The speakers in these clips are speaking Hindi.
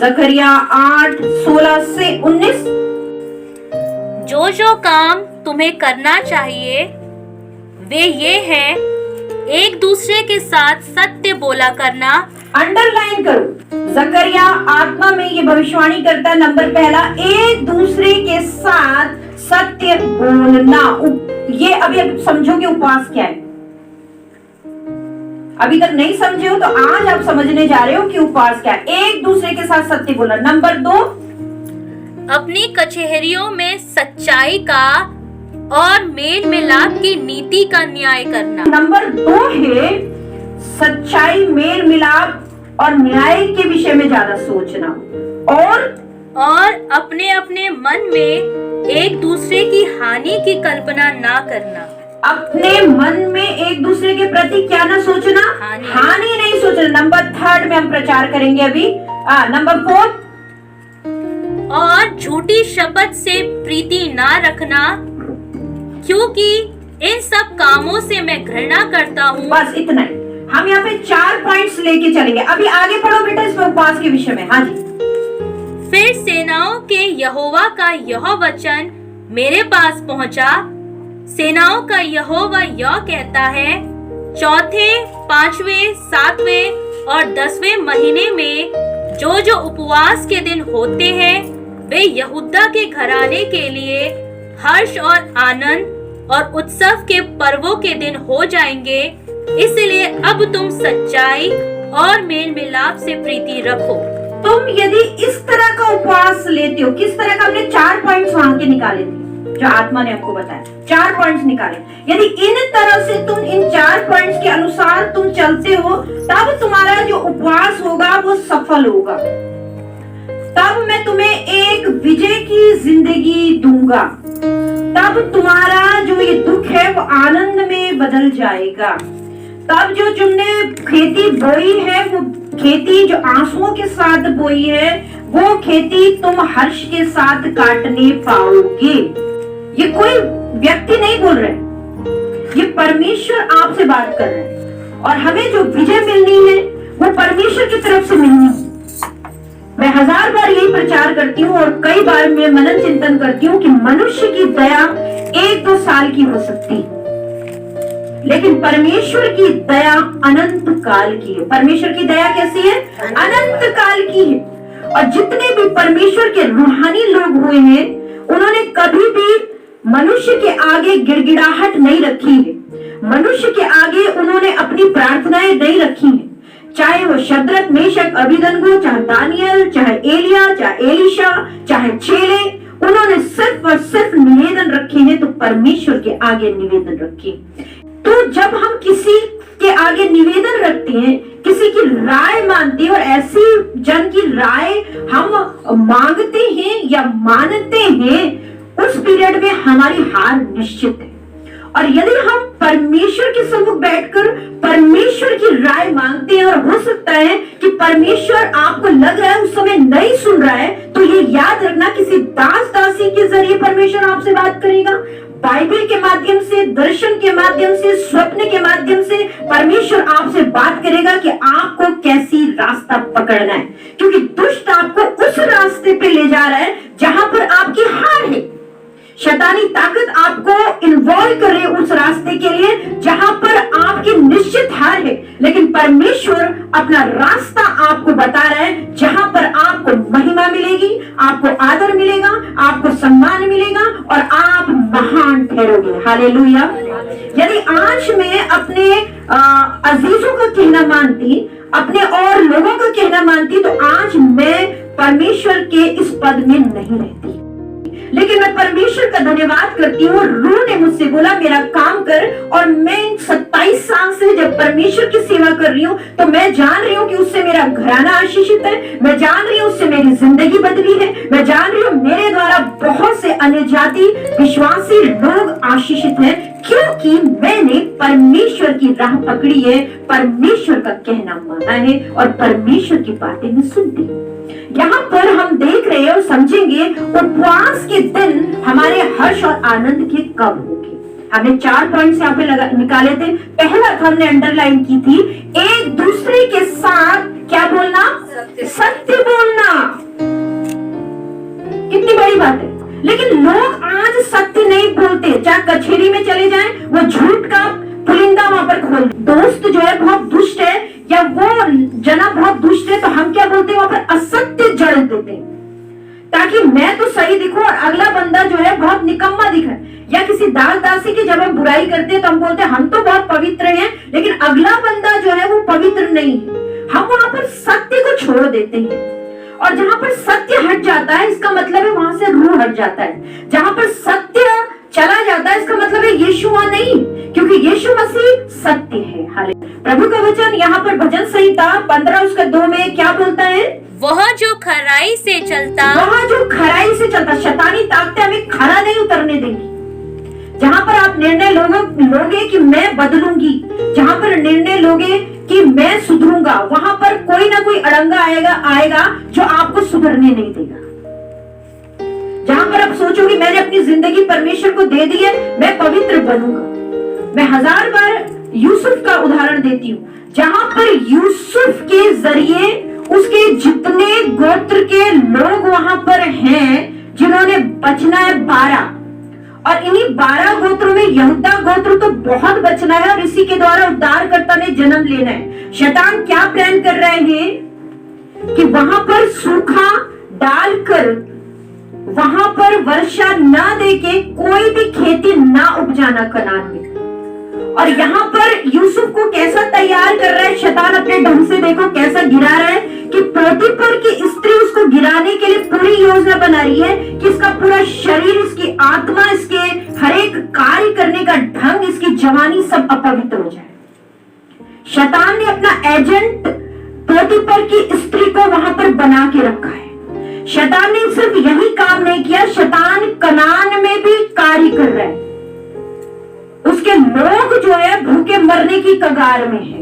जकरिया 8:16 से 19। जो जो काम तुम्हें करना चाहिए वे ये है, एक दूसरे के साथ सत्य बोला करना। अंडरलाइन करो, जकरिया आत्मा में ये भविष्यवाणी करता है। नंबर पहला, एक दूसरे के साथ सत्य बोलना। ये अभी समझोगे उपवास क्या है। अभी तक नहीं समझे हो तो आज आप समझने जा रहे हो कि उपवास क्या है। एक दूसरे के साथ सत्य बोलना। नंबर 2, अपनी कचहरियों में सच्चाई का और मेल मिलाप की नीति का न्याय करना। नंबर 2 है सच्चाई, मेल मिलाप और न्याय के विषय में ज्यादा सोचना। और अपने अपने मन में एक दूसरे की हानि की कल्पना ना करना। अपने मन में एक दूसरे के प्रति क्या ना सोचना, हानि नहीं सोचना। नंबर 3 में हम प्रचार करेंगे अभी। नंबर 4, और झूठी शपथ से प्रीति ना रखना, क्योंकि इन सब कामों से मैं घृणा करता हूँ। बस इतना ही। हम यहाँ पे 4 पॉइंट्स लेके चलेंगे। अभी आगे पढ़ो बेटा इसमें उपवास के विषय में। हाँ जी। फिर सेनाओं के यहोवा का यह वचन मेरे पास पहुंचा। सेनाओं का यहोवा यह कहता है, चौथे, 5वें, 7वें और 10वें महीने में जो जो उपवास के दिन होते हैं वे यहूदा के घराने के लिए हर्ष और आनंद और उत्सव के पर्वों के दिन हो जाएंगे। इसलिए अब तुम सच्चाई और मेल मिलाप से प्रीति रखो। तुम यदि इस तरह का उपवास लेते हो, किस तरह का, हमने 4 पॉइंट्स वहां के निकाले थे जो आत्मा ने आपको बताया। 4 पॉइंट्स निकाले। यदि इन तरह से तुम इन 4 पॉइंट्स के अनुसार तुम चलते हो, तब तुम्हारा जो उपवास होगा वो सफल होगा। तब मैं तुम्हें एक विजय की जिंदगी दूंगा। तब तुम्हारा जो ये दुख है वो आनंद में बदल जाएगा। तब जो तुमने खेती बोई है, वो खेती जो आंसुओं के साथ बोई है, वो खेती तुम हर्ष के साथ काटने पाओगे। ये कोई व्यक्ति नहीं बोल रहे, ये परमेश्वर आपसे बात कर रहे हैं। और हमें जो विजय मिलनी है वो परमेश्वर की तरफ से मिलनी है। मैं 1000 बार यही प्रचार करती हूँ और कई बार मैं मनन चिंतन करती हूँ कि मनुष्य की दया 1-2 साल की हो सकती है, लेकिन परमेश्वर की दया अनंत काल की है। परमेश्वर की दया कैसी है? अनंत काल की है। और जितने भी परमेश्वर के रूहानी लोग हुए हैं, उन्होंने कभी भी मनुष्य के आगे गिड़गिड़ाहट नहीं रखी है। मनुष्य के आगे उन्होंने अपनी प्रार्थनाएं नहीं रखी है। चाहे वो शद्रक, मेशक, अबेदनगो, चाहे दानियल, चाहे एलिया, चाहे एलिशा, चाहे चेले, उन्होंने सिर्फ और सिर्फ निवेदन रखे हैं, तो परमेश्वर के आगे निवेदन रखे। तो जब हम किसी के आगे निवेदन रखते हैं, किसी की राय मानते हैं, और ऐसी जन की राय हम मांगते हैं या मानते हैं, उस पीरियड में हमारी हार निश्चित है। और यदि हम परमेश्वर के सम्मुख बैठकर परमेश्वर की राय मांगते हैं, और हो सकता है कि परमेश्वर आपको लग रहा है उस समय नहीं सुन रहा है, तो ये याद रखना किसी दास दासी के जरिए परमेश्वर आपसे बात करेगा। बाइबल के माध्यम से, दर्शन के माध्यम से, स्वप्न के माध्यम से परमेश्वर आपसे बात करेगा कि आपको कैसी रास्ता पकड़ना है, क्योंकि दुष्ट आपको उस रास्ते पे ले जा रहा है जहां पर आपकी हार है। शैतानी ताकत आपको इन्वॉल्व कर रही है उस रास्ते के लिए जहां पर आपकी निश्चित हार है, लेकिन परमेश्वर अपना रास्ता आपको बता रहा है जहां पर आपको महिमा मिलेगी, आपको आदर मिलेगा, आपको सम्मान मिलेगा और आप महान ठहरोगे। हालेलुया। यदि आज मैं अपने अजीजों का कहना मानती, अपने और लोगों का कहना मानती, तो आज मैं परमेश्वर के इस पद में नहीं रहती। लेकिन मैं परमेश्वर का धन्यवाद करती हूँ। रूह ने मुझसे बोला मेरा काम कर, और मैं 27 साल से जब परमेश्वर की सेवा कर रही हूँ, तो मैं जान रही हूँ कि उससे मेरा घराना आशीषित है। मैं जान रही हूँ उससे मेरी जिंदगी बदली है। मैं जान रही हूँ मेरे द्वारा बहुत से अन्य जाति विश्वासी लोग आशीषित हैं, क्योंकि मैंने परमेश्वर की राह पकड़ी है, परमेश्वर का कहना माना है और परमेश्वर की बातें मैं सुनती हूँ। यहाँ पर हम देख रहे हैं और समझेंगे उपवास के दिन हमारे हर्ष और आनंद के कब होंगे। हमने 4 पॉइंट्स यहाँ पे निकाले थे। पहला हमने अंडरलाइन की थी, एक दूसरे के साथ क्या बोलना, सत्य बोलना। कितनी बड़ी बात है। लेकिन लोग आज सत्य नहीं बोलते, चाहे कचहरी में चले जाएं, वो झूठ का पुलिंदा वहां पर खोल। दोस्त जो है बहुत दुष्ट है या वो जना बहुत दुष्ट है, तो हम क्या बोलते हैं, वहां पर असत्य जड़ देते हैं ताकि मैं तो सही दिखूं और अगला बंदा जो है बहुत निकम्मा दिखे। या किसी दास दासी की जब हम बुराई करते हैं तो हम बोलते हैं हम तो बहुत पवित्र हैं, लेकिन अगला बंदा जो है वो पवित्र नहीं है। हम वहां पर सत्य को छोड़ देते हैं, और जहां पर सत्य हट जाता है इसका मतलब है वहां से रूह हट जाता है। जहां पर सत्य चला जाता है इसका मतलब है यीशु वहां नहीं, क्योंकि यीशु मसीह सत्य है। हालेलुया। प्रभु का वचन यहाँ पर भजन संहिता 15:2 में क्या बोलता है, वह जो खराई से चलता, वह जो खराई से चलता। शैतानी ताकतें हमें खरा नहीं उतरने देंगी। जहां पर आप निर्णय लोगे कि मैं बदलूंगी, जहां पर निर्णय लोगे कि मैं सुधरूंगा, वहां पर कोई ना कोई अड़ंगा आएगा जो आपको सुधरने नहीं देगा। जहां पर आप सोचोगे मैंने अपनी जिंदगी परमेश्वर को दे दी है, मैं पवित्र बनूंगा। मैं 1000 बार यूसुफ का उदाहरण देती हूँ, जहां पर यूसुफ के जरिए उसके जितने गोत्र के लोग वहां पर हैं जिन्होंने बचना है 12, और इन्हीं 12 गोत्रों में यहूदा गोत्र तो बहुत बचना है और इसी के द्वारा उद्धारकर्ता ने जन्म लेना है। शैतान क्या प्लान कर रहे हैं कि वहां पर सूखा डालकर, वहां पर वर्षा ना देके कोई भी खेती ना उपजाना कनान में। और यहाँ पर यूसुफ को कैसा तैयार कर रहा है शैतान, अपने ढंग से देखो कैसा गिरा रहा है कि पोतीफर की स्त्री उसको गिराने के लिए पूरी योजना बना रही है कि इसका पूरा शरीर, इसकी आत्मा, इसके हर एक कार्य करने का ढंग, इसकी जवानी सब अपवित्र हो जाए। शैतान ने अपना एजेंट पोतीफर की स्त्री को वहां पर बना के रखा है। शैतान ने सिर्फ यही काम नहीं किया, शैतान कनान में भी कार्य कर रहा है। उसके लोग जो है भूखे मरने की कगार में है,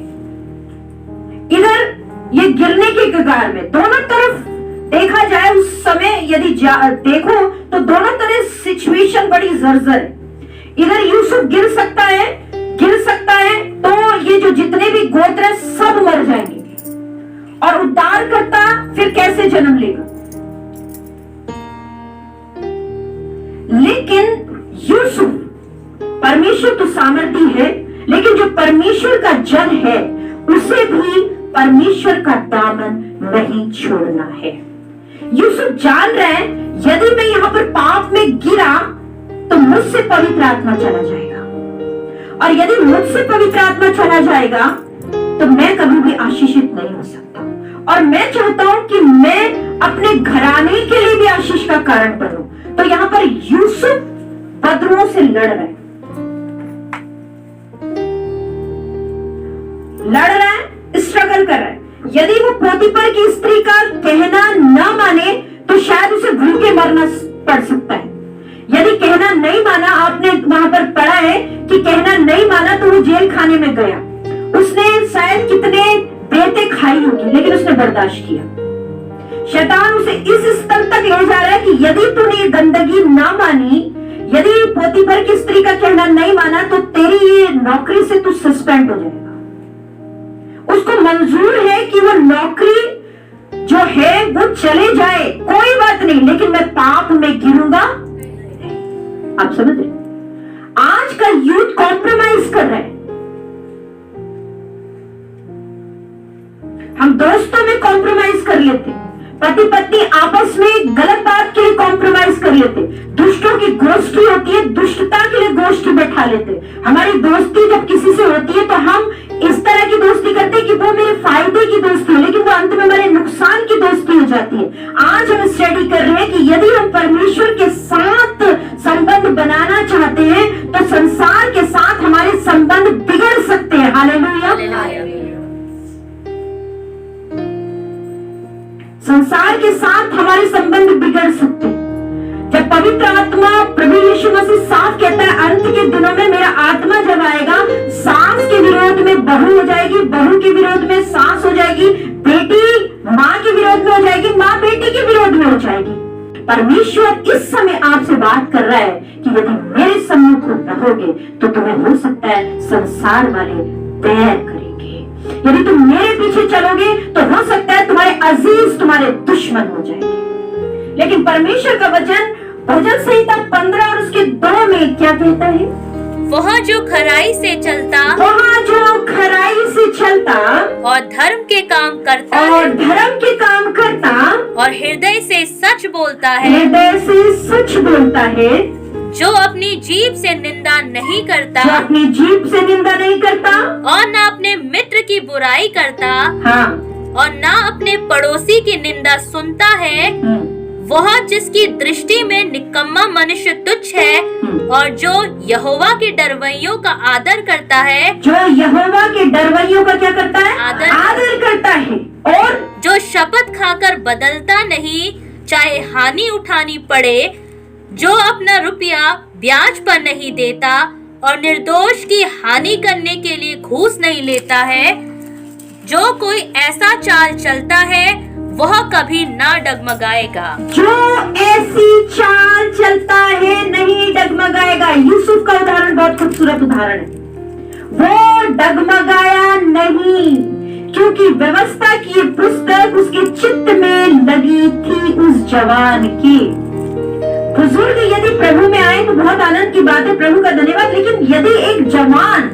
इधर ये गिरने की कगार में। दोनों तरफ देखा जाए उस समय यदि देखो तो दोनों तरफ सिचुएशन बड़ी जर्जर है। इधर यूसुफ गिर सकता है तो ये जो जितने भी गोत्र है सब मर जाएंगे, और उद्धारकर्ता फिर कैसे जन्म लेगा। लेकिन यूसुफ, परमेश्वर तो सामर्थी है, लेकिन जो परमेश्वर का जन है उसे भी परमेश्वर का दामन नहीं छोड़ना है। यूसुफ जान रहे हैं यदि मैं यहाँ पर पाप में गिरा तो मुझसे पवित्र आत्मा चला जाएगा, और यदि मुझसे पवित्र आत्मा चला जाएगा तो मैं कभी भी आशीषित नहीं हो सकता। और मैं चाहता हूं कि मैं अपने घराने के लिए भी आशीष का कारण बनूं। तो यहाँ पर यूसुफ बदरुओं से लड़ रहा है, स्ट्रगल कर रहा है। यदि वो पोतीफर की स्त्री का कहना न माने तो शायद उसे भूखे मरना पड़ सकता है। यदि कहना नहीं माना, आपने वहां पर पढ़ा है कि कहना नहीं माना तो वो जेल खाने में गया। उसने शायद कितने बेटे खाई होगी, लेकिन उसने बर्दाश्त किया। शैतान उसे इस स्तर तक ले जा रहा है कि यदि तूने ये गंदगी ना मानी, यदि पोतीफर की स्त्री का कहना नहीं माना तो तेरी ये नौकरी से तू सस्पेंड हो जाएगा। उसको मंजूर है कि वो नौकरी जो है वो चले जाए, कोई बात नहीं, लेकिन मैं पाप में गिरूंगा। आप समझ रहे? आज का यूथ कॉम्प्रोमाइज कर रहा है। हम दोस्तों में कॉम्प्रोमाइज कर लेते, पति पत्नी आपस में गलत बात के लिए कॉम्प्रोमाइज कर लेते, दुष्टों की गोष्ठी होती है, दुष्टता के लिए गोष्ठी बैठा लेते। हमारी दोस्ती जब किसी से होती है तो हम इस तरह की दोस्ती करते हैं कि वो मेरे फायदे की दोस्ती है, लेकिन वो अंत में मेरे नुकसान की दोस्ती हो जाती है। आज हम स्टडी कर रहे हैं कि यदि हम परमेश्वर के साथ संबंध बनाना चाहते हैं तो संसार के साथ हमारे संबंध बिगड़ सकते हैं। हालेलुया। संसार के साथ हमारे संबंध बिगड़ सकते हैं। जब पवित्र आत्मा, प्रभु यीशु मसीह साफ कहता है अंत के दिनों में मेरा आत्मा जब आएगा, सास के विरोध में बहू हो जाएगी, बहू के विरोध में सास हो जाएगी, बेटी माँ के विरोध में हो जाएगी, माँ बेटी के विरोध में हो जाएगी। परमेश्वर इस समय आपसे बात कर रहा है कि यदि मेरे सम्मुख को रहोगे तो तुम्हें हो सकता है संसार वाले बैर करेंगे। यदि तुम मेरे पीछे चलोगे तो हो सकता है तुम्हारे अजीज तुम्हारे दुश्मन हो जाएंगे। लेकिन परमेश्वर का वचन भजन संहिता 15 और उसके 2 में क्या कहता है? वह जो खराई से चलता और धर्म के काम करता और हृदय से सच बोलता है, जो अपनी जीभ से निंदा नहीं करता और न अपने मित्र की बुराई करता और न अपने पड़ोसी की निंदा सुनता है, वह जिसकी दृष्टि में निकम्मा मनुष्य तुच्छ है और जो यहोवा के डरवैयों का आदर करता है, आदर करता है और जो शपथ खाकर बदलता नहीं, चाहे हानि उठानी पड़े, जो अपना रुपया ब्याज पर नहीं देता और निर्दोष की हानि करने के लिए घूस नहीं लेता है, जो कोई ऐसा चाल चलता है वह कभी ना डगमगाएगा। जो ऐसी चाल चलता है नहीं डगमगाएगा। यूसुफ का उदाहरण बहुत खूबसूरत उदाहरण है। वो डगमगाया नहीं क्योंकि व्यवस्था की पुस्तक उसके चित्त में लगी थी उस जवान की। बुजुर्ग यदि प्रभु में आए तो बहुत आनंद की बात है, प्रभु का धन्यवाद। लेकिन यदि एक जवान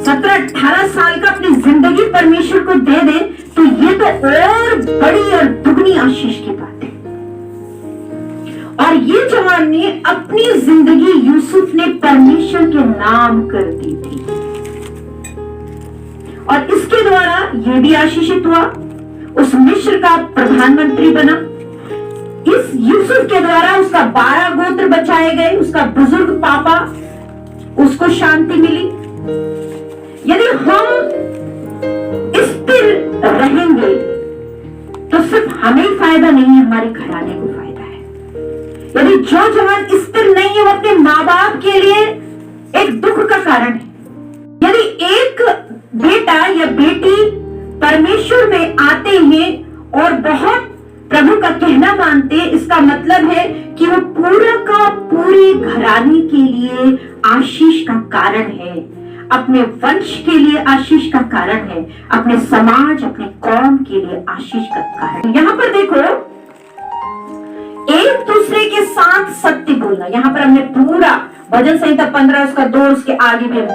17-18 साल का अपनी जिंदगी परमेश्वर को दे दे तो ये तो और बड़ी और दुगनी आशीष की बात है। और ये जवान ने अपनी जिंदगी यूसुफ ने परमेश्वर के नाम कर दी थी और इसके द्वारा ये भी आशीषित हुआ, उस मिस्र का प्रधानमंत्री बना। इस यूसुफ के द्वारा उसका 12 गोत्र बचाए गए, उसका बुजुर्ग पापा उसको शांति मिली। यदि हम स्थिर रहेंगे तो सिर्फ हमें फायदा नहीं है, हमारे घराने को फायदा है। यदि जो जवान स्थिर नहीं है वो अपने माँ बाप के लिए एक दुख का कारण है। यदि एक बेटा या बेटी परमेश्वर में आते हैं और बहुत प्रभु का कहना मानते, इसका मतलब है कि वो पूरा का पूरे घराने के लिए आशीष का कारण है, अपने वंश के लिए आशीष का कारण है, अपने समाज अपने कौम के लिए आशीष का कारण। यहाँ पर देखो, एक दूसरे के साथ सत्य बोलना। यहाँ पर हमने पूरा भजन संहिता 15 उसका 2 उसके आगे भी हम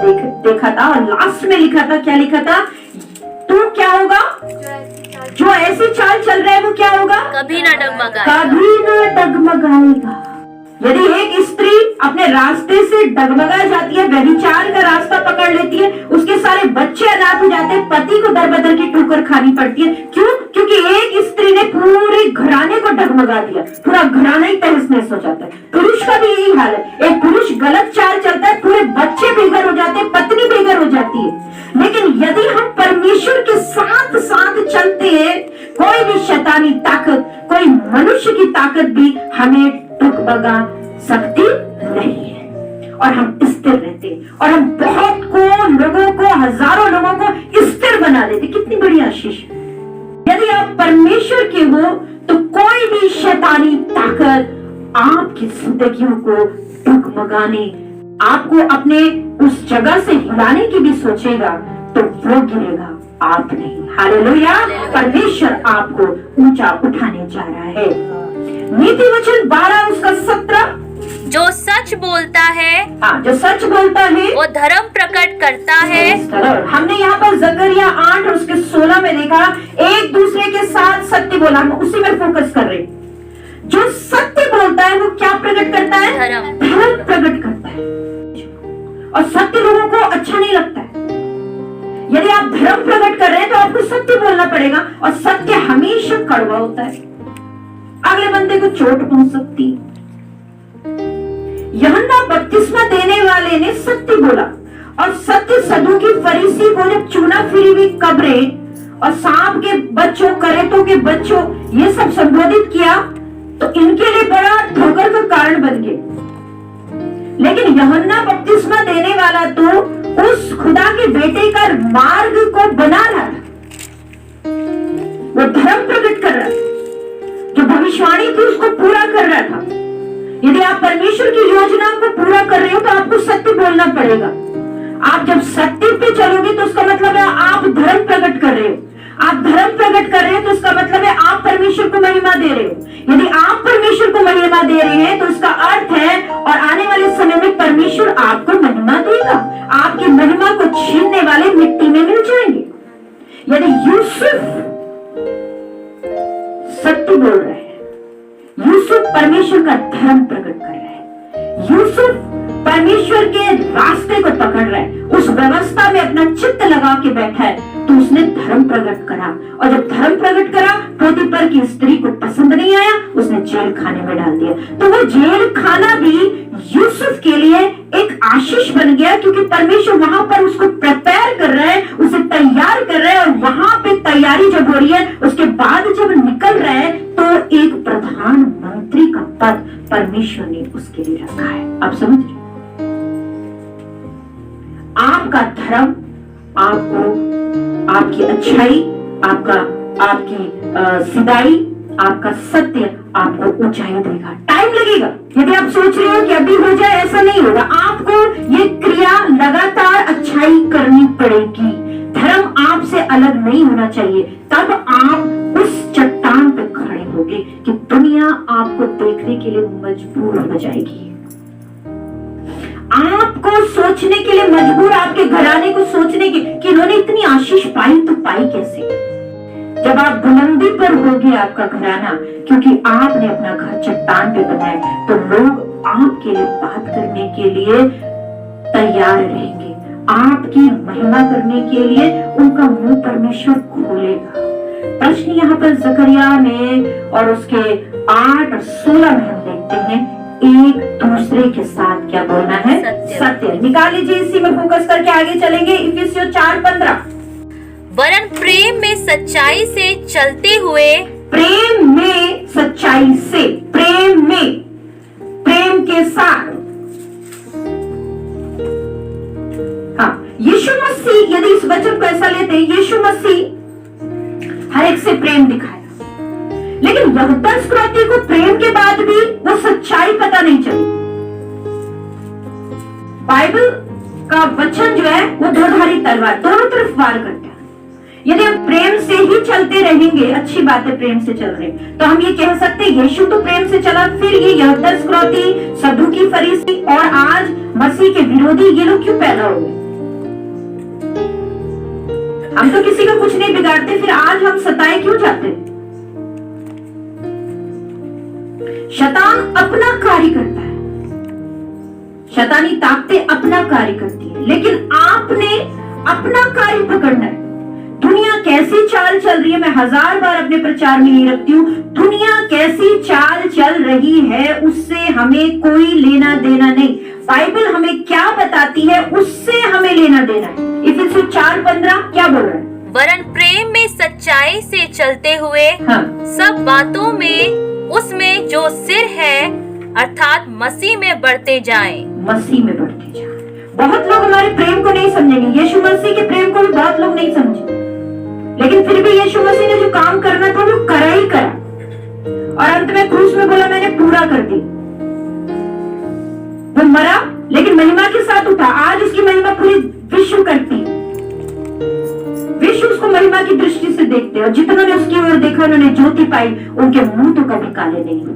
देखा था और लास्ट में लिखा था, क्या लिखा था? तू क्या होगा? जो ऐसी चाल चल रहा है वो क्या होगा? कभी ना डगमगाएगा। कभी ना डगमगाएगा। यदि एक स्त्री अपने रास्ते से डगमगा जाती है, व्यभिचार का रास्ता पकड़ लेती है, उसके सारे बच्चे अनाथ हो जाते हैं, पति को दर बदर की ठोकर खानी पड़ती है। क्यों? क्योंकि एक स्त्री ने पूरे घराने को डगमगा दिया, पूरा घराना ही तहस नहस हो जाता है। पुरुष का भी यही हाल है। एक पुरुष गलत चाल चलता है, पूरे बच्चे बेघर हो जाते हैं, पत्नी बेघर हो जाती है। लेकिन यदि हम परमेश्वर के साथ साथ चलते हैं, कोई भी शैतानी ताकत, कोई मनुष्य की ताकत भी हमें डगमगा सकती नहीं है और हम स्थिर रहते हैं और हम बहुत को लोगों को, हजारों लोगों को स्थिर बना देते। कितनी बड़ी आशीष। यदि आप परमेश्वर के हो तो कोई भी शैतानी ताकत आपकी जिंदगियों को डगमगाने, आपको अपने उस जगह से हिलाने की भी सोचेगा तो वो गिरेगा, आप नहीं। हालेलुया। परमेश्वर आपको ऊंचा उठाने जा रहा है। नीति वचन 12 उसका 17, जो सच बोलता है, जो सच बोलता है वो धर्म प्रकट करता है। हमने यहाँ पर जकरिया 8 और उसके 16 में देखा, एक दूसरे के साथ सत्य बोला। हम उसी में फोकस कर रहे। जो सत्य बोलता है वो क्या प्रकट करता है? धर्म प्रकट करता है। और सत्य लोगों को अच्छा नहीं लगता है। यदि आप धर्म प्रकट कर रहे हैं तो आपको सत्य बोलना पड़ेगा और सत्य हमेशा कड़वा होता है, अगले बंदे को चोट पहुंच सकती है। यूहन्ना बपतिस्मा देने वाले ने सत्य बोला और सत्य सदूकी फरीसी को जब चूना फिरी हुई कब्रें और सांप के बच्चों, करेतों के बच्चों, ये सब संबोधित किया तो इनके लिए बड़ा ठोकर का कारण बन गए। लेकिन यूहन्ना बपतिस्मा देने वाला तो उस खुदा के बेटे का मार्ग को बना रहा था, वो धर्म प्रकट कर रहा था, जो भविष्यवाणी थी उसको पूरा कर रहा था। यदि आप परमेश्वर की योजना को पूरा कर रहे हो तो आपको सत्य बोलना पड़ेगा। आप जब सत्य पे चलोगे तो उसका मतलब है आप धर्म प्रकट कर रहे हो। आप धर्म प्रकट कर रहे हो तो इसका मतलब है आप परमेश्वर को महिमा दे रहे हो। यदि आप परमेश्वर को महिमा दे रहे हैं तो इसका अर्थ है और आने वाले समय में परमेश्वर आपको महिमा देगा। आपकी महिमा को छीनने वाले मिट्टी में मिल जाएंगे। यदि यूसुफ सत्य बोल रहे हैं, यूसुफ परमेश्वर का धर्म प्रकट कर रहे हैं, यूसुफ परमेश्वर के रास्ते को पकड़ रहा है, उस व्यवस्था में अपना चित्त लगा के बैठा है, तो उसने धर्म प्रकट करा। और जब धर्म प्रकट करा, पोतीफर की स्त्री को पसंद नहीं आया, उसने जेल खाने में डाल दिया। तो वो जेल खाना भी यूसुफ के लिए एक आशीष बन गया, क्योंकि परमेश्वर वहां पर उसको प्रिपेयर कर रहा है, उसे तैयार कर रहा है। और वहां पे तैयारी जब हो रही है, उसके बाद जब निकल रहा है तो एक प्रधानमंत्री का पद परमेश्वर ने उसके लिए रखा है। आप समझ रहे? आपका धर्म आपको, आपकी अच्छाई, आपकी सिदाई, आपका सत्य आपको ऊंचाई देगा। टाइम लगेगा। यदि आप सोच रहे हो कि अभी हो जाए, ऐसा नहीं होगा। आपको ये क्रिया लगातार अच्छाई करनी पड़ेगी। धर्म आपसे अलग नहीं होना चाहिए, तब आप उस चट्टान पे खड़े होगे कि दुनिया आपको देखने के लिए मजबूर हो जाएगी। आपको सोचने के लिए मजबूर, आपके घराने को सोचने की कि इन्होंने इतनी आशीष पाई तो पाई कैसे। जब आप बुलंदी पर होगे आपका घराना, क्योंकि आपने अपना घर चट्टान पे बनाया, तो लोग आपके लिए बात करने के लिए तैयार रहेंगे। आपकी महिमा करने के लिए उनका मुंह परमेश्वर खोलेगा। प्रश्न यहाँ पर जकरिया में और उसके 8 और 16 में हम देखते हैं, एक दूसरे के साथ क्या बोलना है? सत्य। निकाल लीजिए, इसी में फोकस करके आगे चलेंगे। इफिसियों 4:15। वरन प्रेम में सच्चाई से चलते हुए, प्रेम में सच्चाई से, प्रेम में, प्रेम के साथ। हाँ, यीशु मसीह, यदि इस वचन को ऐसा लेते हैं, यीशु मसीह हर एक से प्रेम दिखाया, लेकिन यहूदा इस्करियोती को प्रेम के बाद भी वो सच्चाई पता नहीं चली। बाइबल का वचन जो है वो दोधारी तलवार, दोनों तरफ वार करता है। यदि हम प्रेम से ही चलते रहेंगे, अच्छी बात है, प्रेम से चल रहे, तो हम ये कह सकते हैं यीशु तो प्रेम से चला, फिर ये यहूदा इस्करियोती, सदूकी, फरीसी और आज मसीह के विरोधी, ये लोग क्यों पैदा हो गए? हम तो किसी का कुछ नहीं बिगाड़ते, फिर आज हम सताए क्यों जाते? शैतान अपना कार्य करता है, शैतानी ताकतें अपना कार्य करती है, लेकिन आपने अपना कार्य पकड़ना है। दुनिया कैसी चाल चल रही है, मैं 1000 बार अपने प्रचार में ये रखती हूँ, दुनिया कैसी चाल चल रही है उससे हमें कोई लेना देना नहीं। बाइबल हमें क्या बताती है उससे हमें लेना देना है। इफिसियों 4:15 क्या बोल रहा है? वरन प्रेम में सच्चाई से चलते हुए, हाँ, सब बातों में उसमें जो सिर है अर्थात मसीह में बढ़ते जाएं। मसीह में बढ़ते जाएं। बहुत लोग हमारे प्रेम को नहीं समझेंगे, यीशु मसीह के प्रेम को भी बहुत लोग नहीं समझे, लेकिन फिर भी यीशु मसीह ने जो काम करना था वो करा ही करा, और अंत में क्रूस में बोला मैंने पूरा कर दी। वो मरा लेकिन महिमा के साथ उठा। आज उसकी महिमा पूरी विश्व करती है, विश्व उसको महिमा की दृष्टि से देखते हैं, और जितनों ने उसकी ओर देखा उन्होंने ज्योति पाई, उनके मुंह तो कभी काले नहीं हुए।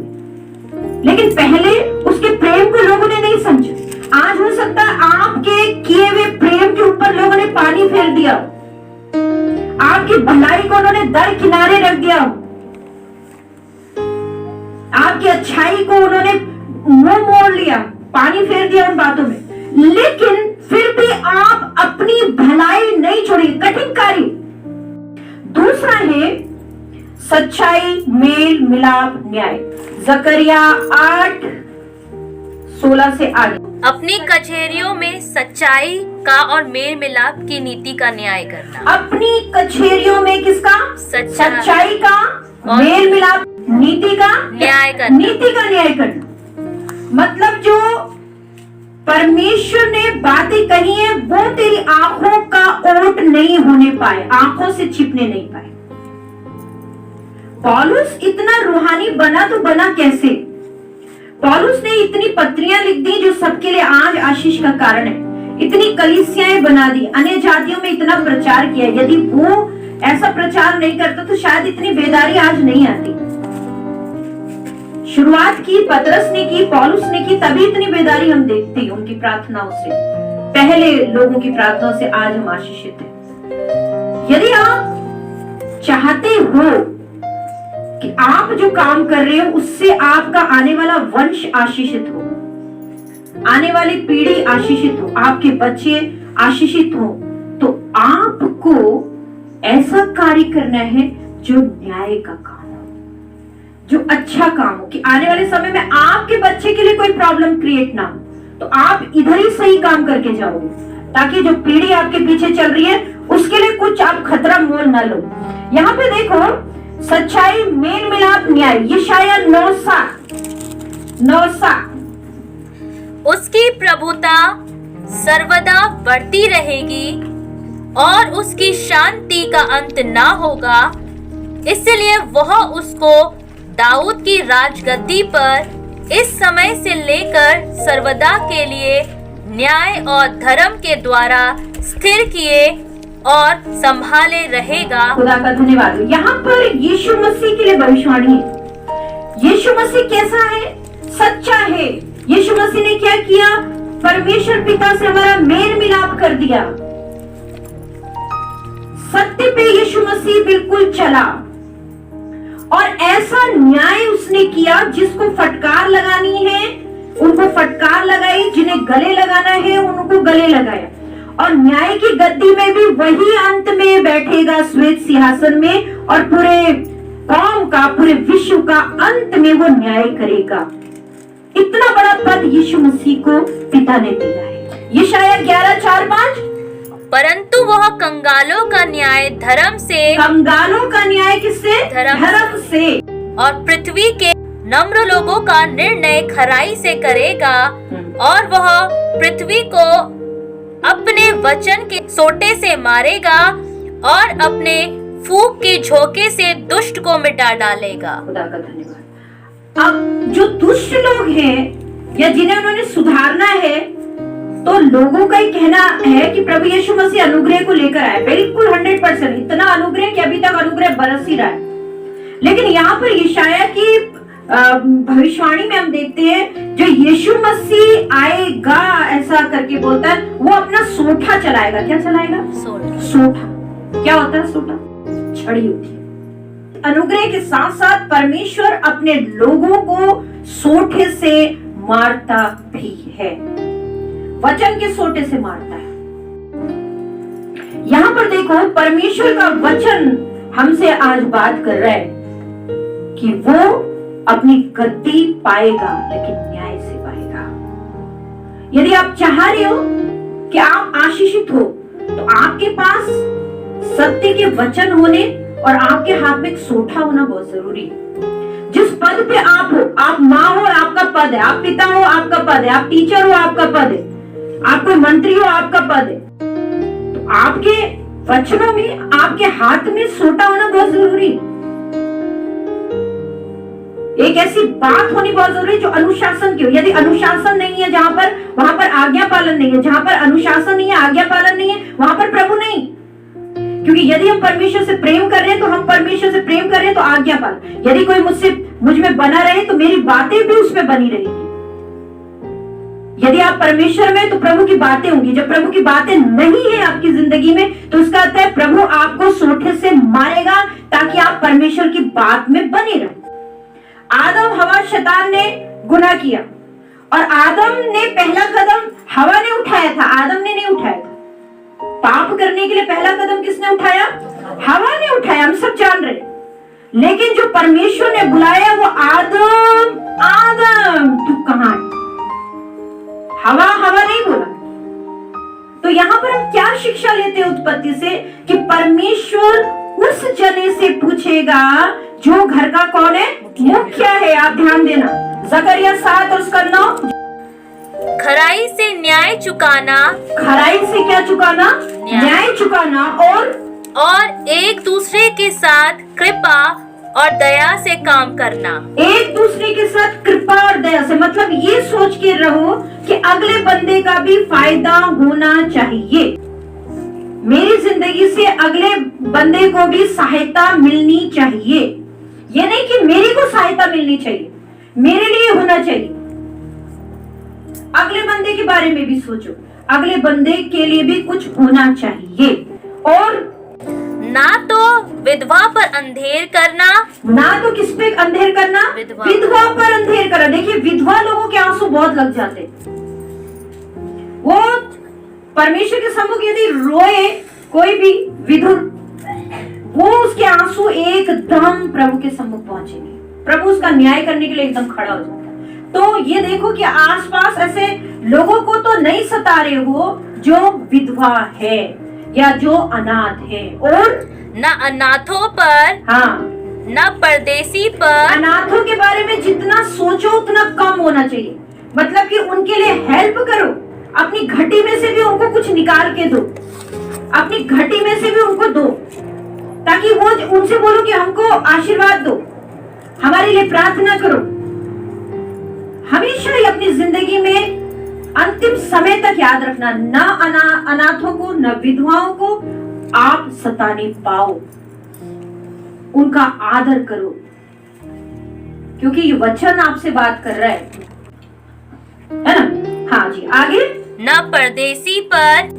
लेकिन पहले उसके प्रेम को लोगों ने नहीं समझा। आज हो सकता है आपके किए हुए प्रेम के ऊपर लोगों ने पानी फेर दिया, आपकी भलाई को उन्होंने दर किनारे रख दिया, आपकी अच्छाई को उन्होंने मुंह मोड़ लिया, पानी फेर दिया उन बातों में, लेकिन फिर भी आप अपनी भलाई नहीं छोड़ी। कठिन कार्य। दूसरा है सच्चाई, मेल मिलाप, न्याय। जकरिया 8:16 से आगे। अपनी कचहरियों में सच्चाई का और मेल मिलाप की नीति का न्याय करना। अपनी कचहरियों में किसका? सच्चाई का, मेल मिलाप, नीति का न्याय करना। नीति का न्याय करना मतलब जो परमेश्वर ने बातें कही है वो तेरी आंखों का ओट नहीं होने पाए, आंखों से छिपने नहीं पाए। पौलुस इतना रूहानी बना तो बना कैसे? पौलुस ने इतनी पत्रियां लिख दी जो सबके लिए आज आशीष का कारण है। इतनी कलीसियाएं बना दी, अन्य जातियों में इतना प्रचार किया। यदि वो ऐसा प्रचार नहीं करता तो शायद इतनी बेदारी आज नहीं आती। शुरुआत की पतरस ने की, पौलुस ने की, तभी इतनी बेदारी हम देखते हैं उनकी प्रार्थनाओं से, पहले लोगों की प्रार्थनाओं से आज हम आशीषित हैं। यदि आप चाहते हो कि आप जो काम कर रहे हो उससे आपका आने वाला वंश आशीषित हो, आने वाली पीढ़ी आशीषित हो, आपके बच्चे आशीषित हो, तो आपको ऐसा कार्य करना है जो न्याय का काम हो, जो अच्छा काम हो, कि आने वाले समय में आपके बच्चे के लिए कोई प्रॉब्लम क्रिएट ना हो। तो आप इधर ही सही काम करके जाओगे, ताकि जो पीढ़ी आपके पीछे चल रही है उसके लिए कुछ आप खतरा मोल ना लो। यहाँ पे देखो, सच्चाई, मेल मिलाप, न्याय, यशाया 9:7। उसकी प्रभुता सर्वदा बढ़ती रहेगी और उसकी शांति का अंत ना होगा, इसलिए वह उसको दाऊद की राजगद्दी पर इस समय से लेकर सर्वदा के लिए न्याय और धर्म के द्वारा स्थिर किए और संभाले रहेगा। खुदा का धन्यवाद। यहाँ पर यीशु मसीह के लिए भविष्यवाणी है। यीशु मसीह कैसा है? सच्चा है। यीशु मसीह ने क्या किया? परमेश्वर पिता से हमारा मेल मिलाप कर दिया। सत्य पे यीशु मसीह बिल्कुल चला और ऐसा न्याय उसने किया, जिसको फटकार लगानी है उनको फटकार लगाई, जिन्हें गले लगाना है उनको गले लगाया। और न्याय की गद्दी में भी वही अंत में बैठेगा श्वेत सिंहासन में, और पूरे कौम का, पूरे विश्व का अंत में वो न्याय करेगा। इतना बड़ा पद यीशु मसीह को पिता ने दिया है। यशाया 11:4-5। परंतु वह कंगालों का न्याय धर्म से, कंगालों का न्याय किससे? धर्म से। और पृथ्वी के नम्र लोगों का निर्णय खराई से करेगा, और वह पृथ्वी को अपने वचन के सोटे से मारेगा और अपने फूंक के झोंके से दुष्ट को मिटा डालेगा। खुदा का धन्यवाद। अब जो दुष्ट लोग हैं या जिन्हें उन्होंने सुधारना है, तो लोगों का ही कहना है कि प्रभु यीशु मसीह अनुग्रह को लेकर आए। बिल्कुल 100%, इतना अनुग्रह कि अभी तक अनुग्रह बरस ही रहा है। लेकिन यहाँ पर यशाया की भविष्यवाणी में हम देखते हैं, जो यीशु मसीह आएगा ऐसा करके बोलता है, वो अपना सोठा चलाएगा। क्या चलाएगा? सोठा। क्या होता है सोठा? छड़ी होती है। अनुग्रह के साथ साथ परमेश्वर अपने लोगों को सोठे से मारता भी है, वचन के सोटे से मारता है। यहाँ पर देखो, परमेश्वर का वचन हमसे आज बात कर रहा है कि वो अपनी गद्दी पाएगा, लेकिन न्याय से पाएगा। यदि आप चाह रहे हो कि आप आशीषित हो, तो आपके पास सत्य के वचन होने और आपके हाथ में एक सोठा होना बहुत जरूरी है। जिस पद पे आप हो, आप माँ हो आपका पद है, आप पिता हो आपका पद है, आप टीचर हो आपका पद है, आप कोई मंत्री हो आपका पद है, तो आपके वचनों में, आपके हाथ में सोटा होना बहुत जरूरी है। एक ऐसी बात होनी बहुत जरूरी है जो अनुशासन की हो। यदि अनुशासन नहीं है जहां पर, वहां पर आज्ञा पालन नहीं है। जहां पर अनुशासन नहीं है, आज्ञा पालन नहीं है, वहां पर प्रभु नहीं। क्योंकि यदि हम परमेश्वर से प्रेम कर रहे हैं तो हम परमेश्वर से प्रेम कर रहे हैं तो आज्ञा पालन। यदि कोई मुझ में बना रहे तो मेरी बातें भी उसमें बनी रहेगी। यदि आप परमेश्वर में, तो प्रभु की बातें होंगी। जब प्रभु की बातें नहीं है आपकी जिंदगी में, तो उसका अर्थ है प्रभु आपको सोठे से मारेगा, ताकि आप परमेश्वर की बात में बने रहे। आदम, हवा, शैतान ने गुनाह किया और आदम ने पहला कदम हवा ने उठाया था, आदम ने नहीं उठाया था। पाप करने के लिए पहला कदम किसने उठाया? हवा ने उठाया, हम सब जान रहे। लेकिन जो परमेश्वर ने बुलाया वो आदम, आदम तू कहां है? हवा, हवा नहीं बोला। तो यहां पर हम क्या शिक्षा लेते हैं उत्पत्ति से? कि परमेश्वर उस जने से पूछेगा जो घर का कौन है? मुखिया है। आप ध्यान देना, जकरिया 7 और उसका 9। खराई से न्याय चुकाना, खराई से क्या चुकाना? न्याय चुकाना, और एक दूसरे के साथ कृपा और दया से काम करना। एक दूसरे के साथ कृपा और दया से, मतलब ये सोच के रहो कि अगले बंदे का भी फायदा होना चाहिए। मेरी जिंदगी से अगले बंदे को भी सहायता मिलनी चाहिए। ये नहीं कि मेरी को सहायता मिलनी चाहिए, मेरे लिए होना चाहिए। अगले बंदे के बारे में भी सोचो, अगले बंदे के लिए भी कुछ होना चाहिए। और ना तो विधवा पर अंधेर करना, ना तो किस पे अंधेर करना, विधवा पर अंधेर करना। देखिए विधवा लोगों के आंसू बहुत लग जाते, वो परमेश्वर के सम्मुख यदि रोए कोई भी विधुर, वो उसके आंसू एकदम प्रभु के सम्मुख पहुंचेंगे, प्रभु उसका न्याय करने के लिए एकदम खड़ा हो जाता है। तो ये देखो कि आसपास ऐसे लोगों को तो नहीं सता रहे हो जो विधवा है या जो अनाथ है, और न अनाथों पर, हाँ, न परदेसी पर। अनाथों के बारे में जितना सोचो उतना कम होना चाहिए। मतलब कि उनके लिए हेल्प करो, अपनी घटी में से भी उनको कुछ निकाल के दो, अपनी घटी में से भी उनको दो, ताकि वो उनसे बोलो कि हमको आशीर्वाद दो, हमारे लिए प्रार्थना करो। हमेशा ही अपनी जिंदगी में अंतिम समय तक याद रखना, न अनाथों को न विधवाओं को आप सताने पाओ, उनका आदर करो, क्योंकि ये वचन आपसे बात कर रहा है ना। हाँ जी, आगे। न परदेसी पर,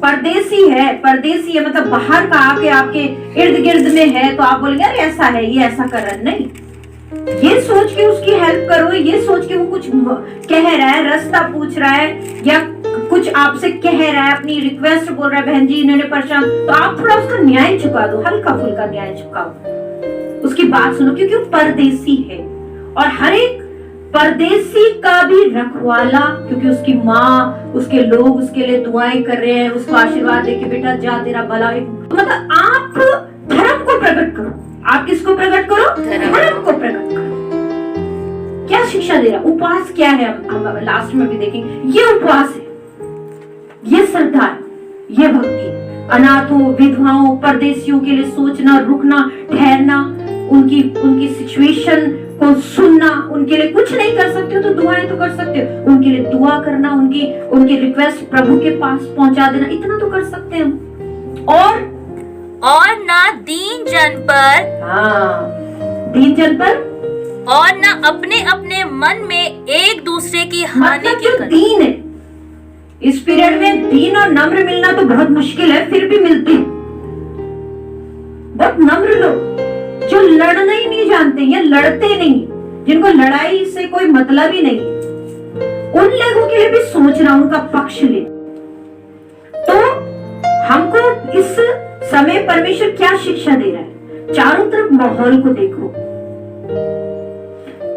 परदेसी है मतलब बाहर का आके आपके इर्द गिर्द में है तो आप बोलेंगे अरे ऐसा है, ये ऐसा कर रहा है। नहीं, ये सोच के उसकी हेल्प करो, ये सोच के वो कुछ कह रहा है, रास्ता पूछ रहा है या कुछ आपसे कह रहा है, अपनी रिक्वेस्ट बोल रहा है, बहन जी इन्होंने परेशान, तो आप थोड़ा उसका न्याय चुका दो, हल्का फुल्का न्याय चुकाओ, उसकी बात सुनो, क्योंकि वो परदेसी है। और हर एक परदेसी का भी रखवाला, क्योंकि उसकी माँ, उसके लोग उसके लिए दुआएं कर रहे हैं, उसको आशीर्वाद देके बेटा जा तेरा भला। मतलब आप धर्म को प्रकट करो। आप किसको प्रकट करो? धर्म को प्रकट करो। क्या शिक्षा दे रहा? उपवास क्या है? हम लास्ट में भी देखेंगे। ये उपवास है, ये श्रद्धा है, ये भक्ति। अनाथों, विधवाओं, परदेसियों के लिए सोचना, रुकना, ठहरना, उनकी सिचुएशन को सुनना। उनके लिए कुछ नहीं कर सकते हो तो दुआएं तो कर सकते हो, उनके लिए दुआ करना, उनकी रिक्वेस्ट प्रभु के पास पहुंचा देना, इतना तो कर सकते हैं हम। और ना दीन जन पर, हाँ, दीन जन पर, और ना अपने अपने मन में एक दूसरे की हानि की जो दीन है, इस पीरियड में दीन और नम्र मिलना तो बहुत मुश्किल है, फिर भी मिलते हैं बहुत नम्र लोग जो लड़ना ही नहीं जानते या लड़ते नहीं, जिनको लड़ाई से कोई मतलब ही नहीं, उन लोगों के लिए भी सोचना, उनका पक्ष ले। तो हमको इस समय परमेश्वर क्या शिक्षा दे रहा है? चारों तरफ माहौल को देखो,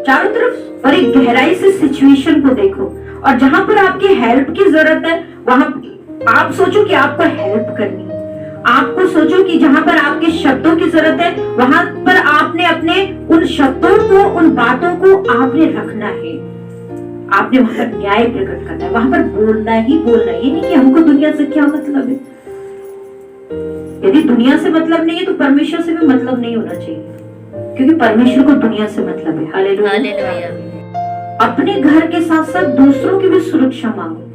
चारों तरफ बड़ी गहराई से सिचुएशन को देखो, और जहां पर आपकी हेल्प की जरूरत है वहां आप सोचो कि आपको हेल्प करनी है। आपको सोचो कि जहां पर आपके शब्दों की जरूरत है वहां पर आपने अपने उन शब्दों को, उन बातों को आपने रखना है, आपने वहां पर न्याय प्रकट करना है, वहां पर बोलना ही बोलना। ये नहीं कि हमको दुनिया से क्या मतलब है। यदि दुनिया से मतलब नहीं है तो परमेश्वर से भी मतलब नहीं होना चाहिए, क्योंकि परमेश्वर को दुनिया से मतलब है। हालेलुया। अपने घर के साथ साथ दूसरों की भी सुरक्षा मांगो।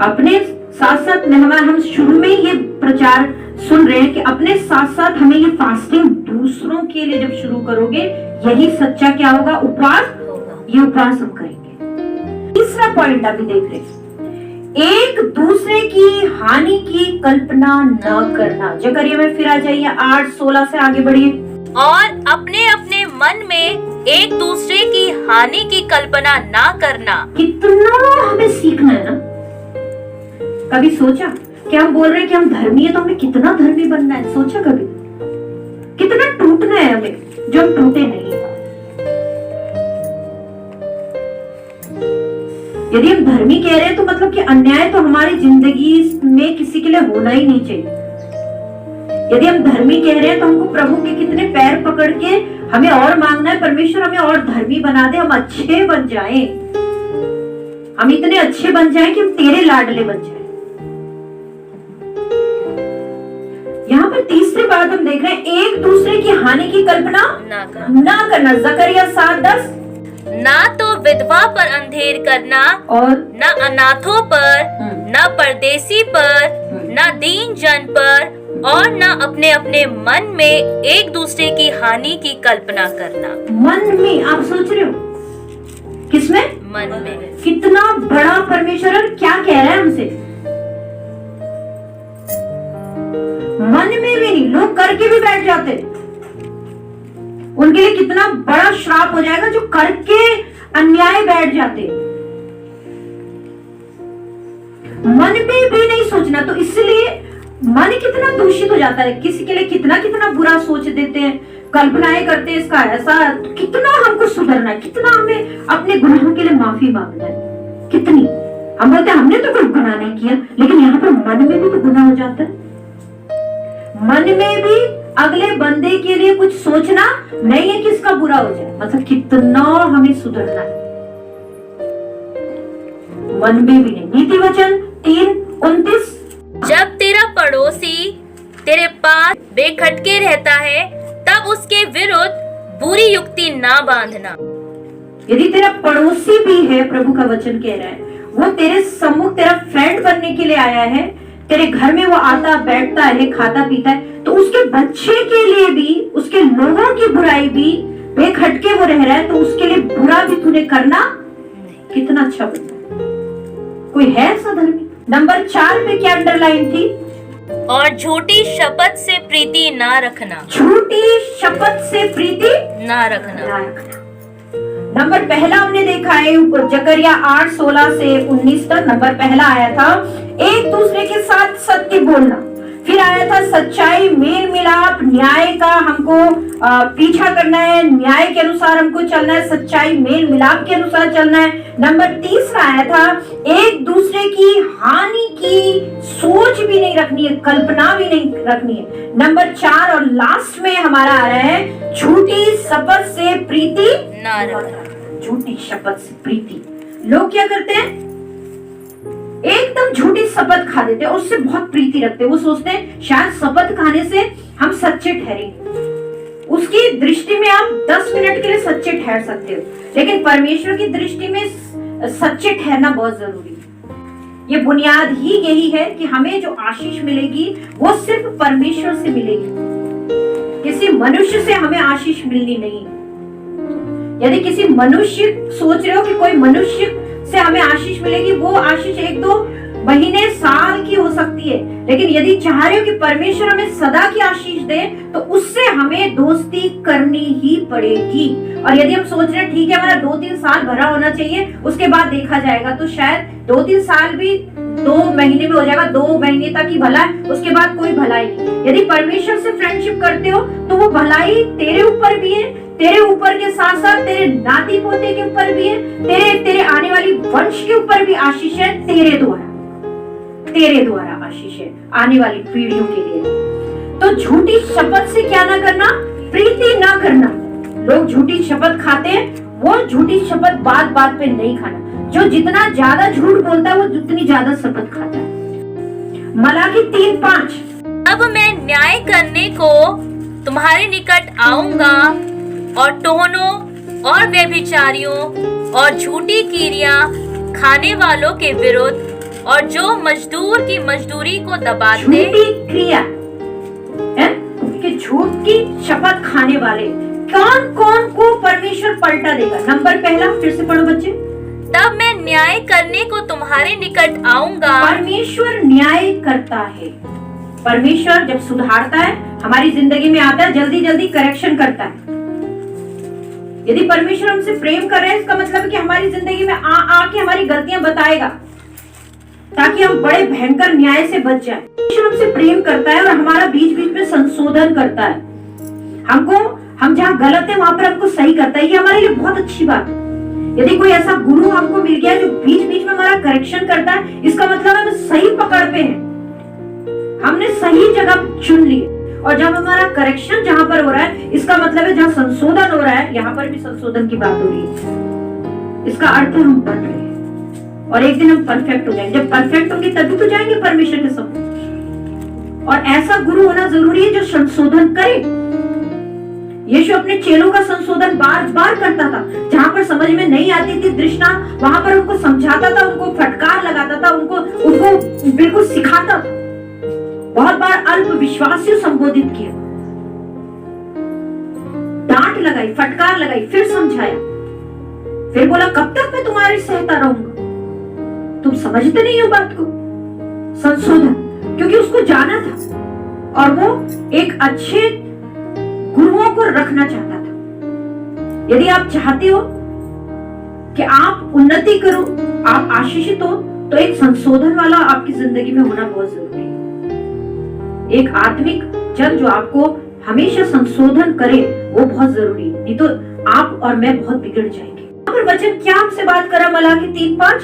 अपने साथ साथ हम शुरू में ये प्रचार सुन रहे हैं कि अपने साथ साथ हमें ये फास्टिंग दूसरों के लिए जब शुरू करोगे, यही सच्चा क्या होगा? उपवास। ये उपवास हम करेंगे। तीसरा पॉइंट अभी देख रहे हैं, एक दूसरे की हानि की कल्पना न करना। जकरिया में फिर आ जाइए 8:16 से आगे बढ़िए। और अपने अपने मन में एक दूसरे की हानि की कल्पना ना करना। कितना हमें सीखना है ना। कभी सोचा कि हम बोल रहे हैं कि हम धर्मी है तो हमें कितना धर्मी बनना है? सोचा कभी? कितना टूटना है हमें जो हम टूटे नहीं। यदि हम धर्मी कह रहे हैं तो मतलब कि अन्याय तो हमारी जिंदगी में किसी के लिए होना ही नहीं चाहिए। यदि हम धर्मी कह रहे हैं तो हमको प्रभु के कितने पैर पकड़ के हमें और मांगना है, परमेश्वर हमें और धर्मी बना दे, हम अच्छे बन जाएं, हम इतने अच्छे बन जाएं कि हम तेरे लाडले बन जाएं। यहाँ पर तीसरी बात हम देख रहे हैं, एक दूसरे की हानि की कल्पना ना करना। जकरिया 7:10। ना तो विधवा पर अंधेर करना, और ना अनाथों पर, ना परदेसी पर, ना दीन जन पर, और ना अपने अपने मन में एक दूसरे की हानि की कल्पना करना। मन में, आप सोच रहे हो किसमें? मन में। कितना बड़ा परमेश्वर और क्या कह रहा है हमसे। मन में भी नहीं, लोग करके भी बैठ जाते हैं। उनके लिए कितना बड़ा श्राप हो जाएगा जो करके अन्याय बैठ जाते। मन में भी नहीं सोचना, तो इसलिए मन कितना दूषित हो जाता है। किसी के लिए कितना कितना बुरा सोच देते हैं, कल्पनाएं करते हैं इसका ऐसा। तो कितना हमको सुधरना है, कितना हमें अपने गुनाहों के लिए माफी मांगना है। कितनी हम बोलते हैं हमने तो कोई गुनाह नहीं किया, लेकिन यहाँ पर मन में भी तो गुनाह हो जाता है। मन में भी अगले बंदे के लिए कुछ सोचना नहीं है कि इसका बुरा हो जाए। मतलब कितना हमें सुधरना है, मन में भी नहीं। नीति वचन 3:29। जब तेरा पड़ोसी तेरे पास बेखटके रहता है, तब उसके विरुद्ध बुरी युक्ति ना बांधना। यदि तेरा पड़ोसी भी है, प्रभु का वचन कह रहा है, वो तेरे सम्मुख तेरा फ्रेंड बनने के लिए आया है, तेरे घर में वो आता बैठता है, खाता पीता है, तो उसके बच्चे के लिए भी, उसके लोगों की बुराई भी, बेखटके वो रह रहा है, तो उसके लिए बुरा भी तूने करना। कितना अच्छा बता, कोई है ऐसा धर्मी? नंबर 4 पे क्या अंडरलाइन थी? और झूठी शपथ से प्रीति ना रखना। झूठी शपथ से प्रीति ना रखना। नंबर पहला हमने देखा है ऊपर जकरिया 8:16 से 19 तक। नंबर पहला आया था एक दूसरे के साथ सत्य बोलना, फिर आया था सच्चाई, मेल मिलाप, न्याय का हमको पीछा करना है, न्याय के अनुसार हमको चलना है, सच्चाई मेल मिलाप के अनुसार चलना है। नंबर तीसरा आया था एक दूसरे की हानि की सोच भी नहीं रखनी है, कल्पना भी नहीं रखनी है। नंबर 4 और लास्ट में हमारा आ रहा है झूठी शपथ से प्रीति ना रखना। झूठी शपथ से प्रीति। लोग क्या करते हैं, एकदम झूठी शपथ खा देते हैं और उससे बहुत प्रीति रखते हैं। वो सोचते हैं शायद शपथ खाने से हम सच्चे ठहरेंगे। उसकी दृष्टि में आप 10 मिनट के लिए सच्चे ठहर सकते हो, लेकिन परमेश्वर की दृष्टि में सच्चे ठहरना बहुत जरूरी है। ये बुनियाद ही यही है कि हमें जो आशीष मिलेगी वो सिर्फ परमेश्वर से मिलेगी, किसी मनुष्य से हमें आशीष मिलनी नहीं। यदि किसी मनुष्य सोच रहे हो कि कोई मनुष्य से हमें आशीष मिलेगी, वो आशीष 1-2 महीने साल की हो सकती है, लेकिन यदि चाह रहे हो कि परमेश्वर हमें सदा की आशीष दे, तो उससे हमें दोस्ती करनी ही पड़ेगी। और यदि हम सोच रहे हैं ठीक है हमारा 2-3 साल भरा होना चाहिए, उसके बाद देखा जाएगा, तो शायद 2-3 साल भी 2 महीने में हो जाएगा, 2 महीने तक ही भला है, उसके बाद कोई भलाई नहीं। यदि परमेश्वर से फ्रेंडशिप करते हो तो वो भलाई तेरे ऊपर भी है, तेरे ऊपर के साथ साथ तेरे नाती पोते के ऊपर भी है, तेरे आने वाली वंश के ऊपर भी आशीष है, तेरे द्वारा आशीष है आने वाली पीढ़ियों के लिए। तो झूठी शपथ से क्या ना करना, प्रीति ना करना। लोग झूठी शपथ खाते हैं, वो झूठी शपथ बात बात पे नहीं खाना। जो जितना ज्यादा झूठ बोलता है वो जितनी ज्यादा शपथ खाता है। मलाकी 3:5। अब मैं न्याय करने को तुम्हारे निकट आऊंगा और टोहनों और व्यभिचारियों और झूठी कीरियां खाने वालों के विरुद्ध और जो मजदूर की मजदूरी को दबाते, झूठी क्रिया है कि झूठ की शपथ खाने वाले कौन कौन को परमेश्वर पलटा देगा। नंबर पहला, फिर से पढ़ो बच्चे। तब मैं न्याय करने को तुम्हारे निकट आऊंगा। परमेश्वर न्याय करता है। परमेश्वर जब सुधारता है, हमारी जिंदगी में आता है, जल्दी जल्दी करेक्शन करता है। यदि परमेश्वर हमसे प्रेम कर रहा है, इसका मतलब है कि हमारी जिंदगी में आके हमारी गलतियां बताएगा, ताकि हम बड़े भयंकर न्याय से बच जाएं। परमेश्वर हमसे प्रेम करता है और हमारा बीच बीच में संशोधन करता है। हम जहाँ गलत है वहां पर हमको सही करता है। ये हमारे लिए बहुत अच्छी बात है। यदि कोई ऐसा गुरु हमको मिल गया जो बीच बीच में हमारा करेक्शन करता है, इसका मतलब हम सही पकड़ पे हैं, हमने सही जगह चुन ली। और जब हमारा करेक्शन जहां पर हो रहा है, इसका मतलब है जहां संशोधन हो रहा है, यहाँ पर भी संशोधन की बात हो रही है। इसका अर्थ है हम बन रहे हैं और एक दिन हम परफेक्ट हो जाएंगे। जब परफेक्ट होंगे तभी तो जाएंगे परमेश्वर के सामने। और ऐसा गुरु होना जरूरी है जो संशोधन करे। यीशु अपने चेलों का संशोधन बार बार करता था। जहां पर समझ में नहीं आती थी दृष्टांत, वहां पर उनको समझाता था, उनको फटकार लगाता था, उनको बिल्कुल सिखाता था। बहुत बार अल्पविश्वासियों संबोधित किया, डांट लगाई, फटकार लगाई, फिर समझाया, फिर बोला कब तक मैं तुम्हारे सहता रहूंगा, तुम समझते नहीं हो बात को। संशोधन, क्योंकि उसको जाना था और वो एक अच्छे गुरुओं को रखना चाहता था। यदि आप चाहते हो कि आप उन्नति करो, आप आशीषित हो, तो एक संशोधन वाला आपकी जिंदगी में होना बहुत जरूरी है। एक आत्मिक जन जो आपको हमेशा संशोधन करे, वो बहुत जरूरी है, नहीं तो आप और मैं बहुत बिगड़ जाएंगे। यहाँ पर वचन क्या हमसे बात करा मलाकी 3:5?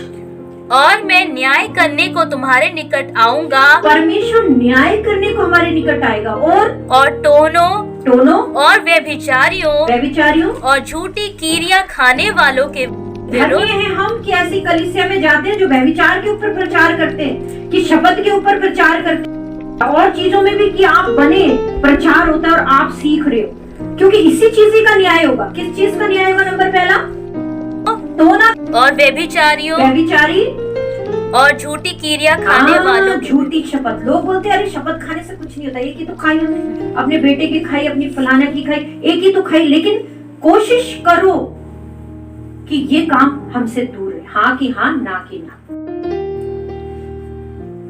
और मैं न्याय करने को तुम्हारे निकट आऊंगा। परमेश्वर न्याय करने को हमारे निकट आएगा और टोनों और व्यभिचारियों और झूठी कीरियां खाने वालों के धन्य हैं हम कि ऐसी कलीसिया में जाते हैं जो व्यभिचार के ऊपर प्रचार करते हैं, कि शब्द के ऊपर प्रचार करते हैं, और चीजों में भी कि आप बने, प्रचार होता है और आप सीख रहे हो, क्योंकि इसी चीज का न्याय होगा। किस चीज का न्याय होगा? नंबर पहला, टोना और व्यभिचारी और झूठी कीरियां खाने वालों। झूठी शपथ, लोग बोलते हैं अरे शपथ खाने से कुछ नहीं होता, एक ही तो खाई हमने, अपने बेटे की खाई, अपनी फलाना की खाई, एक ही तो खाई, लेकिन कोशिश करो कि ये काम हमसे दूर है। हाँ की हाँ, ना की ना।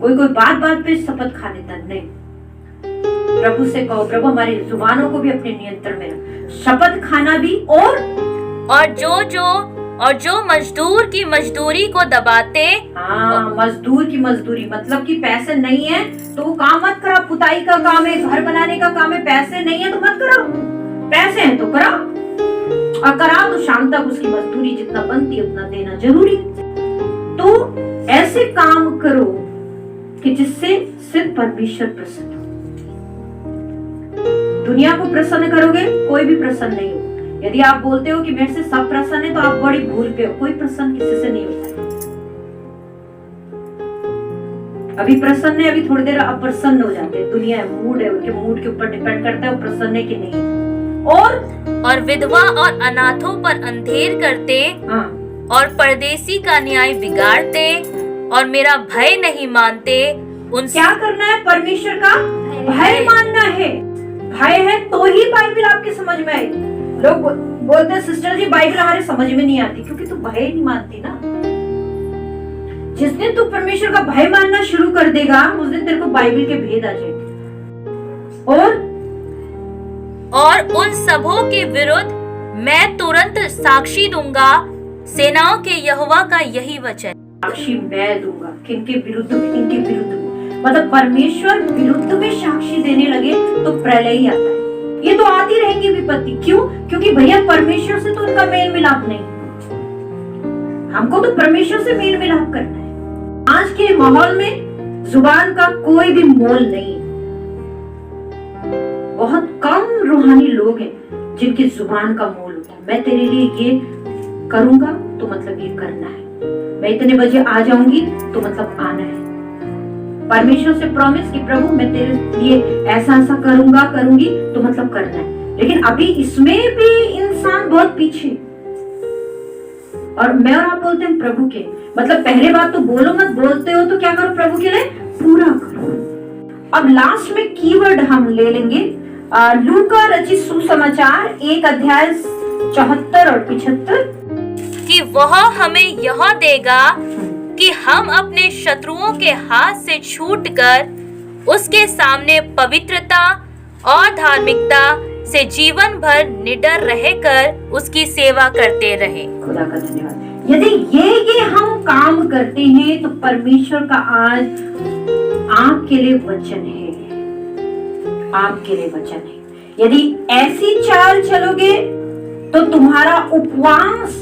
कोई बात पे शपथ खा लेता नहीं। प्रभु से कहो, प्रभु हमारी जुबानों को भी अपने नियंत्रण में रख। शपथ खाना भी और जो मजदूर की मजदूरी को दबाते। हाँ, मजदूर की मजदूरी मतलब कि पैसे नहीं है तो वो काम मत करो। पुताई का काम है, घर बनाने का काम है, पैसे नहीं है तो मत करो, पैसे हैं तो करो, और कराओ तो शाम तक उसकी मजदूरी जितना बनती है उतना देना जरूरी। तो ऐसे काम करो कि जिससे सिर्फ परमेश्वर प्रसन्न हो। दुनिया को प्रसन्न करोगे, कोई भी प्रसन्न नहीं हो। यदि आप बोलते हो कि मेरे से सब प्रसन्न है तो आप बड़ी भूल पे हो। कोई प्रसन्न किसी से नहीं होता। अभी प्रसन्न है, अभी थोड़ी देर अप्रसन्न हो जाते हैं। दुनिया मूड है, उनके मूड के ऊपर डिपेंड करता है वो प्रसन्न है कि नहीं। और विधवा और अनाथों पर अंधेर करते। हाँ। और परदेसी का न्याय बिगाड़ते और मेरा भय नहीं मानते। क्या करना है? परमेश्वर का भय मानना है। भय है तो ही बाइबल आपके समझ में आए। लोग बोलते हैं सिस्टर जी बाइबल हमारे समझ में नहीं आती, क्योंकि तू भय नहीं मानती ना। जिस दिन तू परमेश्वर का भय मानना शुरू कर देगा, उस दिन तेरे को बाइबल के भेद आ जाएंगे। और उन सबों के विरुद्ध मैं तुरंत साक्षी दूंगा। सेनाओं के यहोवा का यही वचन। साक्षी मैं दूंगा। किनके विरुद्ध? इनके विरुद्ध में। मतलब परमेश्वर विरुद्ध में साक्षी देने लगे तो प्रलय ही आता है। ये तो आती रहेंगी विपत्ति। क्यों? क्योंकि भैया परमेश्वर से तो उनका मेल मिलाप नहीं। हमको तो परमेश्वर से मेल मिलाप करना है। आज के माहौल में जुबान का कोई भी मोल नहीं। बहुत कम रूहानी लोग हैं जिनकी जुबान का मोल होता है। मैं तेरे लिए ये करूंगा तो मतलब ये करना है। मैं इतने बजे आ जाऊंगी तो मतलब आना है। परमेश्वर से प्रॉमिस कि प्रभु मैं तेरे लिए ऐसा ऐसा करूंगी तो मतलब करना है। लेकिन अभी इसमें भी इंसान बहुत पीछे। और मैं और आप बोलते हैं प्रभु के, मतलब पहले बात तो बोलो मत, बोलते हो तो क्या करो? प्रभु के लिए पूरा करो। अब लास्ट में कीवर्ड हम ले लेंगे लूका रचित सुसमाचार 1 अध्याय 74 और 75 कि वह हमें यह देगा कि हम अपने शत्रुओं के हाथ से छूटकर उसके सामने पवित्रता और धार्मिकता से जीवन भर निडर रहकर उसकी सेवा करते रहे। खुदा का धन्यवाद। यदि ये हम काम करते हैं तो परमेश्वर का आज आपके लिए वचन है, आपके लिए वचन है। यदि ऐसी चाल चलोगे तो तुम्हारा उपवास,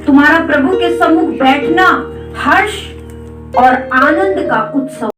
तुम्हारा प्रभु के सम्मुख बैठना हर्ष और आनंद का उत्सव